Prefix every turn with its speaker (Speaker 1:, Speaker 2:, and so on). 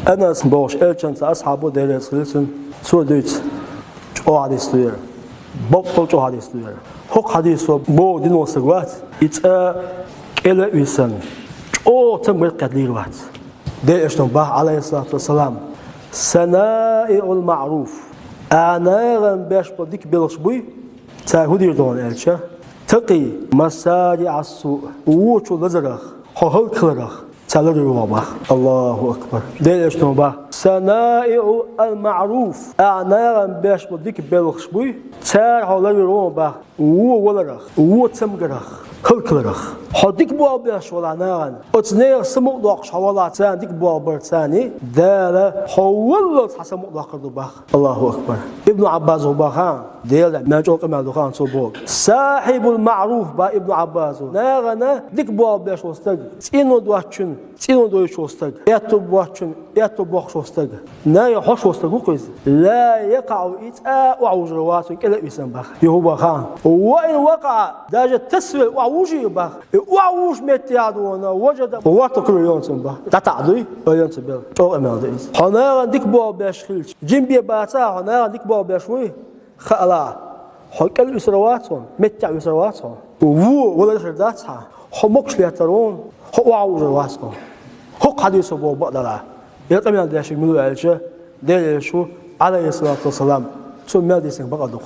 Speaker 1: أنا سبوش إلشان أصحابه دير سلسن سو دويت جو حديث دوير بقول جو حديث دوير هوك حديث بو دينو سقوات إتا إلى ويسن جو تم قدير وات دير إشتون باه عليه الصلاة والسلام سنائع المعروف أنا غن باش بديك بلشبوي تاهودي دون إلشا تقي مسارع السوء ووشو لزرخ هل كلرخ الله أكبر دير إشتون باه سنائع المعروف أعناغا باش بديك بلخشبوي تار هولي روم باه ولرخ تمغرخ هلكلرخ حديك بوا باش ولعناغا اتنير سمو دوقش حوالا تان ديك بوا برتاني دالا حولت حسمو دوقردو باه الله أكبر ابن عباس باخان دير ماجوق مالوخان صبوك صاحب المعروف با ابن عباس ناغنا ديك بوا باش وستق تينو دواتشن تينو دويش وستق ياتو بواتشن ياتو بوخش وستق ناي خوش وستق وقيز لا يقع إتاء وعوجروات إلا إسان باخ يهوبا خان وإن وقع داجة تسوي وعوجي باخ وعوج متيادونا وجد واتكر يونسن باخ تتعدي يونسن بيل شو أمال ديز هناغا ديك بوا باش خلش جنبي باتا هناغا ديك بوا باش وي خالا حكال يسرواتهم متع يسرواتهم ولا خرداتها حمقش ليترون هو عوجرواتهم هو حديث بوا بقدرة يقمن داشي ملو علشة دير شو عليه الصلاة والسلام ثم ديسن بقدوخ